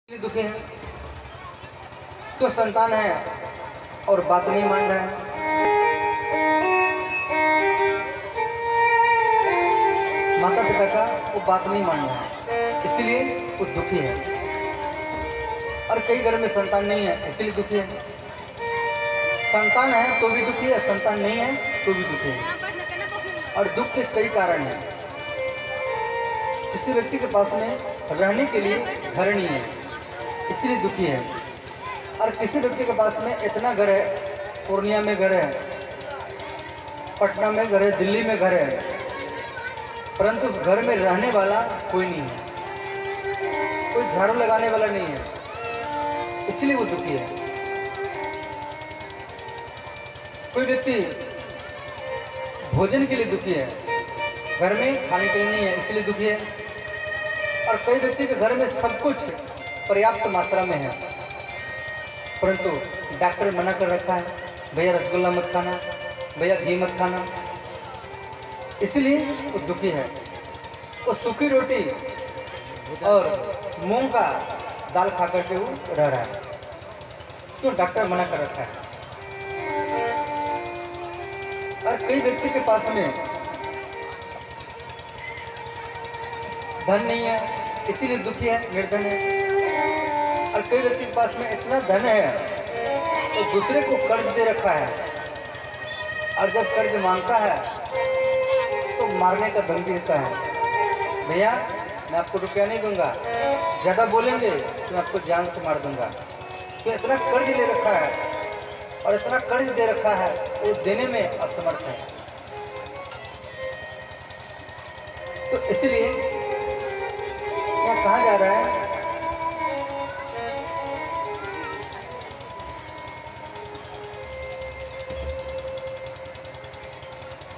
दुखी हैं तो संतान है और बात नहीं मान रहा है। माता पिता का वो बात नहीं मान रहा है, इसलिए वो दुखी है। और कई घर में संतान नहीं है इसलिए दुखी है। संतान है तो भी दुखी है, संतान नहीं है तो भी दुखी है। और दुख के कई कारण हैं। किसी व्यक्ति के पास में रहने के लिए घर नहीं है इसलिए दुखी है। और किसी व्यक्ति के पास में इतना घर है, पूर्णिया में घर है, पटना में घर है, दिल्ली में घर है, परंतु उस घर में रहने वाला कोई नहीं है, कोई झाड़ू लगाने वाला नहीं है, इसलिए वो दुखी है। कोई व्यक्ति भोजन के लिए दुखी है, घर में खाने के लिए नहीं है इसलिए दुखी है। और कई व्यक्ति के घर में सब कुछ पर्याप्त मात्रा में है, परंतु डॉक्टर मना कर रखा है, भैया रसगुल्ला मत खाना, भैया घी मत खाना, इसलिए वो दुखी है। वो सूखी रोटी और मूंग का दाल खा करके वो रह रहा है, क्यों? डॉक्टर मना कर रखा है। और कई व्यक्ति के पास में धन नहीं है इसीलिए दुखी है, निर्धन है। और कई व्यक्ति के पास में इतना धन है तो दूसरे को कर्ज दे रखा है, और जब कर्ज मांगता है तो मारने का धमकी देता है, भैया मैं आपको रुपया नहीं दूंगा, ज़्यादा बोलेंगे तो मैं आपको जान से मार दूंगा। तो इतना कर्ज ले रखा है और इतना कर्ज दे रखा है वो देने में असमर्थ है। तो इसलिए यहाँ कहा जा रहा है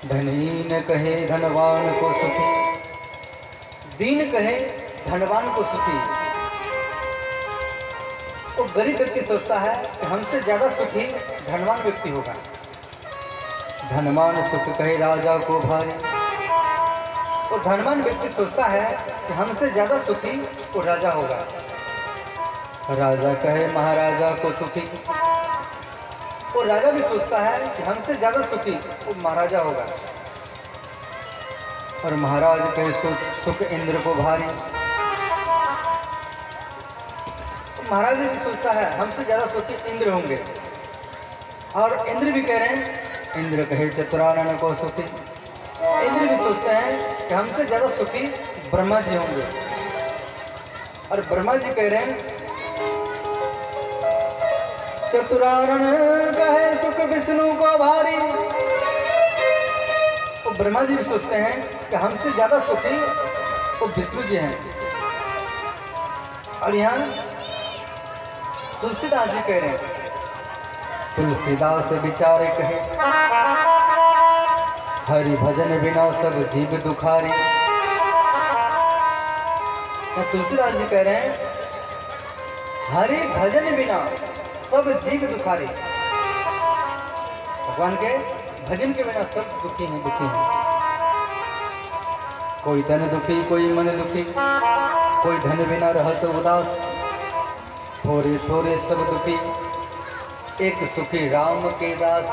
धनी न कहे धनवान को सुखी, दीन कहे धनवान को सुखी। वो गरीब व्यक्ति सोचता है कि हमसे ज्यादा सुखी धनवान व्यक्ति होगा। धनवान सुख कहे राजा को भारी, वो धनवान व्यक्ति सोचता है कि हमसे ज्यादा सुखी वो राजा होगा। राजा कहे महाराजा को सुखी, वो राजा भी सोचता है कि हमसे ज्यादा सुखी वो महाराजा होगा। और महाराज कहे सुख इंद्र को भारी, महाराज भी सोचता है हमसे ज्यादा सुखी इंद्र होंगे। और इंद्र भी कह रहे हैं, इंद्र कहे चतुरानन को सुखी, इंद्र भी सोचते हैं कि हमसे ज्यादा सुखी ब्रह्मा जी होंगे। और ब्रह्मा जी कह रहे हैं चतुरानन कहे सुख विष्णु को भारी। वो ब्रह्मा जी भी सोचते हैं कि हमसे ज्यादा सुखी वो विष्णु जी हैं। और यहाँ तुलसीदास जी कह रहे हैं, तुलसीदास विचारे कहे हरि भजन बिना सब जीव दुखारी। तुलसीदास जी कह रहे हैं हरि भजन बिना सब जीव दुखारी। भगवान के भजन के बिना सब दुखी हैं, दुखी हैं। कोई तन दुखी कोई मन दुखी, कोई धन बिना रहत उदास, थोड़े थोड़े सब दुखी एक सुखी राम के दास।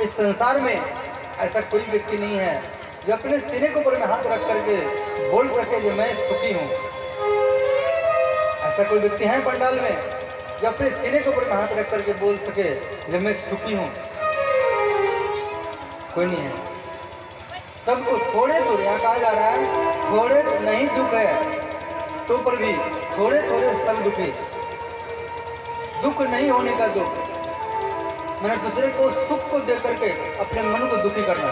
इस संसार में ऐसा कोई व्यक्ति नहीं है जो अपने सीने के ऊपर में हाथ रख करके बोल सके जो मैं सुखी हूँ। ऐसा कोई व्यक्ति है पंडाल में जो अपने सीने के ऊपर में हाथ रख करके बोल सके जब मैं सुखी हूँ? कोई नहीं है। सबको थोड़े थोड़े, यहाँ कहा जा रहा है थोड़े नहीं दुख है तो पर भी थोड़े थोड़े सब दुखी। दुख नहीं होने का दुख, मैंने दूसरे को सुख को देख करके अपने मन को दुखी करना।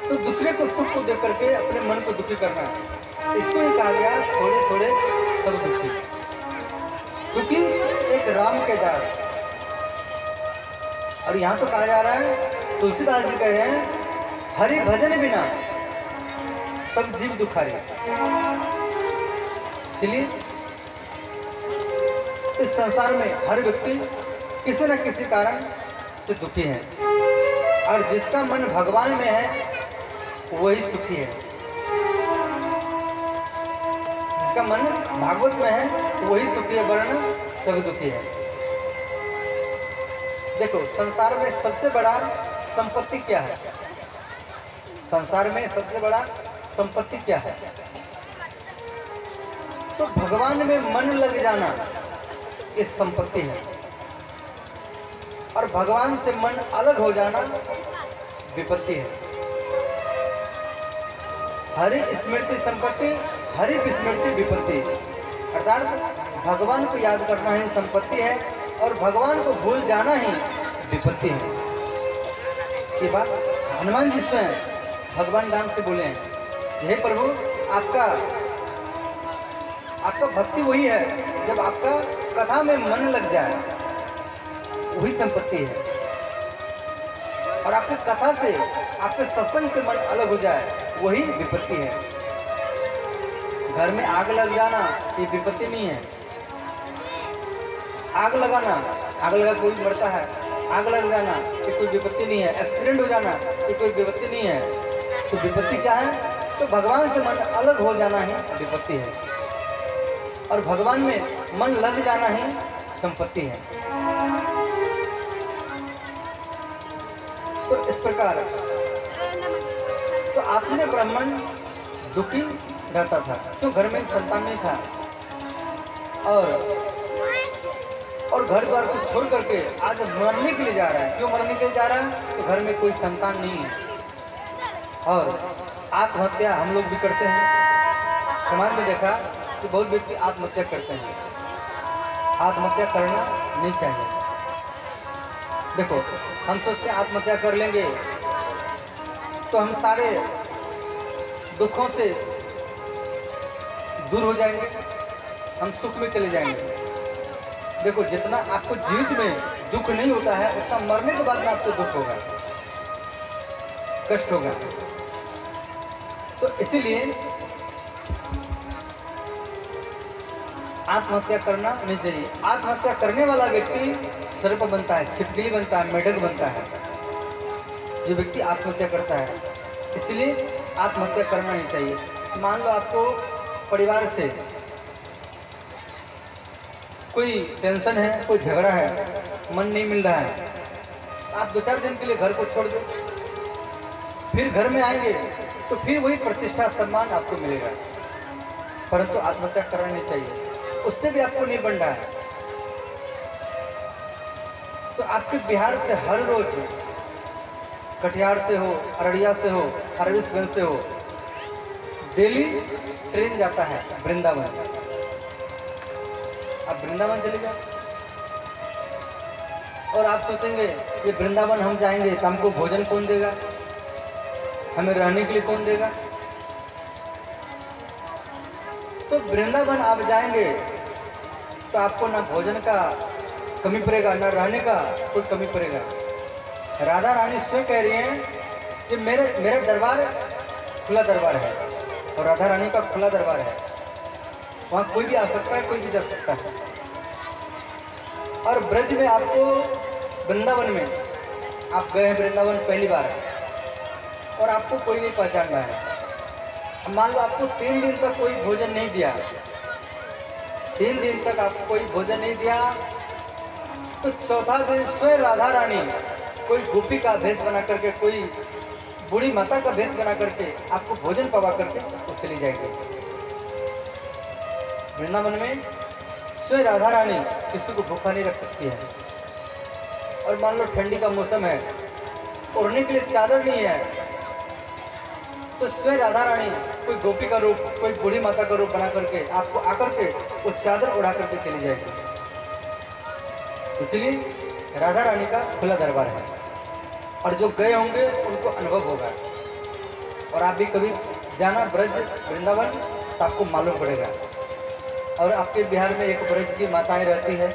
तो दूसरे को सुख को देख करके अपने मन को दुखी करना है, इसको ही कहा गया थोड़े थोड़े सब दुखी। सुखी एक राम के दास। और यहाँ तो कहा जा रहा है, तुलसीदास जी कह रहे हैं हरि भजन बिना सब जीव दुखारी। इसलिए इस संसार में हर व्यक्ति किसी न किसी कारण से दुखी है। और जिसका मन भगवान में है वही सुखी है। जिसका मन भागवत में है वही सुखी है, वरना सब दुखी है। देखो, संसार में सबसे बड़ा संपत्ति क्या है? संसार में सबसे बड़ा संपत्ति क्या है? तो भगवान में मन लग जाना ये संपत्ति है, और भगवान से मन अलग हो जाना विपत्ति है। हरि स्मृति संपत्ति, हरि विस्मृति विपत्ति। अर्थात भगवान को याद करना ही संपत्ति है और भगवान को भूल जाना ही विपत्ति है। ये बात हनुमान जी स्वयं भगवान राम से बोले हैं, हे प्रभु, आपका भक्ति वही है जब आपका कथा में मन लग जाए, वही संपत्ति है। और आपकी कथा से, आपके सत्संग से मन अलग हो जाए, वही विपत्ति है। घर में आग लग जाना ये विपत्ति नहीं है। आग लगाना, आग लगा कोई मरता है, आग लग जाना ये कोई विपत्ति नहीं है। एक्सीडेंट हो जाना ये कोई विपत्ति नहीं है। तो विपत्ति क्या है? तो भगवान से मन अलग हो जाना ही विपत्ति है, और भगवान में मन लग जाना ही संपत्ति है। तो इस प्रकार तो आत्मने ब्राह्मण दुखी रहता था, तो घर में संतान नहीं था, और घर द्वार को छोड़ करके आज मरने के लिए जा रहा है। क्यों मरने के लिए जा रहा है? तो घर में कोई संतान नहीं है। और आत्महत्या हम लोग भी करते हैं। समाज में देखा कि बहुत व्यक्ति आत्महत्या करते हैं। आत्महत्या करना नहीं चाहिए। देखो, हम सोचते हैं आत्महत्या कर लेंगे तो हम सारे दुखों से दूर हो जाएंगे, हम सुख में चले जाएंगे। देखो, जितना आपको जीवित में दुख नहीं होता है, उतना मरने के बाद में आपको दुख होगा, कष्ट होगा। तो इसीलिए आत्महत्या करना नहीं चाहिए। आत्महत्या करने वाला व्यक्ति सर्प बनता है, छिपकली बनता है, मेढक बनता है, जो व्यक्ति आत्महत्या करता है। इसलिए आत्महत्या करना नहीं चाहिए। मान लो आपको परिवार से कोई टेंशन है, कोई झगड़ा है, मन नहीं मिल रहा है, आप 2-4 दिन के लिए घर को छोड़ दो, फिर घर में आएंगे तो फिर वही प्रतिष्ठा सम्मान आपको मिलेगा। परंतु आत्महत्या करना नहीं चाहिए, उससे भी आपको नहीं बन रहा है। तो आपके बिहार से हर रोज, कटिहार से हो, अररिया से हो, फारबिसगंज से हो, डेली ट्रेन जाता है वृंदावन। आप वृंदावन चले जाओ और आप सोचेंगे ये वृंदावन हम जाएंगे तो हमको भोजन कौन देगा, हमें रहने के लिए कौन देगा। तो वृंदावन आप जाएंगे तो आपको ना भोजन का कमी पड़ेगा, ना रहने का कोई कमी पड़ेगा। राधा रानी स्वयं कह रही हैं कि मेरा दरबार खुला दरबार है, और राधा रानी का खुला दरबार है, वहाँ कोई भी आ सकता है, कोई भी जा सकता है। और ब्रज में आपको, वृंदावन में आप गए हैं वृंदावन पहली बार और आपको कोई नहीं पहचान रहा है। मान लो आपको 3 दिन तक कोई भोजन नहीं दिया, 3 दिन तक आपको कोई भोजन नहीं दिया, तो चौथा दिन स्वयं राधा रानी कोई गोपी का भेष बना करके, कोई बूढ़ी माता का भेष बना करके आपको भोजन पवा करके वो चली जाएगी। वृंदावन में स्वयं राधा रानी किसी को भूखा नहीं रख सकती है। और मान लो ठंडी का मौसम है, ओढ़ने के लिए चादर नहीं है, तो स्वयं राधा रानी कोई गोपी का रूप, कोई बूढ़ी माता का रूप बना करके आपको आकर के वो चादर उड़ा करके चली जाएगी। इसलिए राधा रानी का खुला दरबार है, और जो गए होंगे उनको अनुभव होगा। और आप भी कभी जाना ब्रज वृंदावन तो आपको मालूम पड़ेगा। और आपके बिहार में एक ब्रज की माताएं रहती है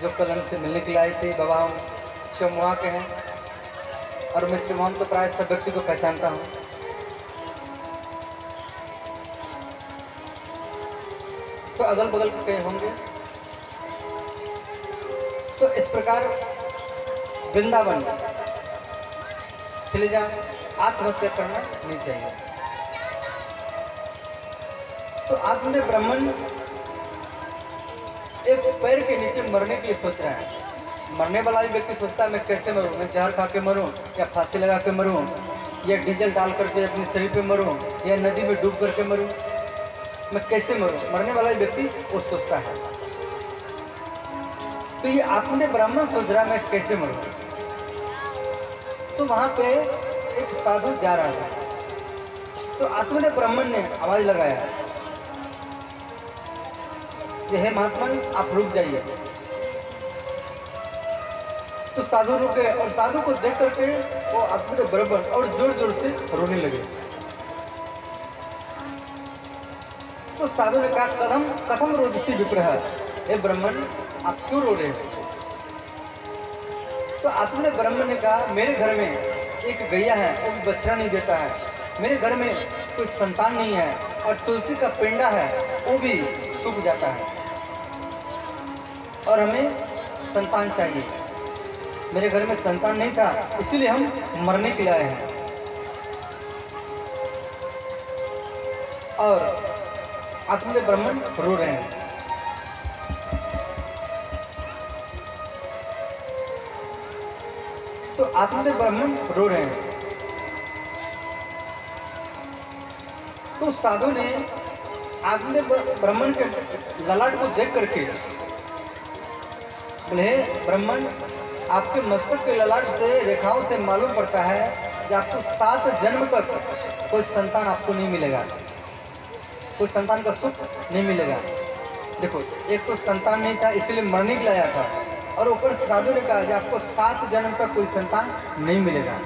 जो कल हमसे मिलने के लिए आई थी। बाबा हम चमुआ के हैं, और मैं चमुआ तो प्राय सब व्यक्ति को पहचानता हूँ। तो अगल बगल के कहीं होंगे। तो इस प्रकार वृंदावन चले जा, आत्महत्या करना नहीं चाहिए। तो आत्मदेव ब्राह्मण एक पैर के नीचे मरने के लिए सोच रहा है। मरने वाला भी व्यक्ति सोचता है मैं कैसे मरूं, मैं जहर खा के मरूं या फांसी लगा के मरूं या डीजल डाल करके अपने शरीर पे मरूं या नदी में डूब करके मरूं, मैं कैसे मरूं। मरने वाला व्यक्ति वो सोचता है। तो ये आत्मदेव ब्राह्मण सोच रहा है मैं कैसे मरूं। तो वहां पे एक साधु जा रहा था। तो आत्मदेव ब्राह्मण ने आवाज लगाया, हे महात्मा आप रुक जाइए। तो साधु रुक गए और साधु को देख करके वो आत्मदेव ब्राह्मण और जोर जोर से रोने लगे। तो साधु ने कहा कथम रोदसी विप्रह, हे ब्राह्मण आप क्यों रो रहे हो। तो आत्मदेव ब्राह्मण ने कहा मेरे घर में एक गैया है, वो भी बछड़ा नहीं देता है। मेरे घर में कोई संतान नहीं है और तुलसी का पेंडा है वो भी सूख जाता है और हमें संतान चाहिए। मेरे घर में संतान नहीं था इसीलिए हम मरने के लिए आए हैं। और आत्मदेव ब्राह्मण रो रहे हैं। तो आत्मदेव ब्राह्मण रो रहे हैं। तो साधु ने आत्मदेव ब्राह्मण के ललाट को देख करके बोले ब्राह्मण आपके मस्तक के ललाट से रेखाओं से मालूम पड़ता है कि आपको 7 जन्म तक कोई संतान आपको नहीं मिलेगा, कोई संतान का सुख नहीं मिलेगा। देखो एक तो संतान नहीं था इसलिए मरने के लिए आया था और ऊपर साधु ने कहा कि आपको 7 जन्म तक कोई संतान नहीं मिलेगा।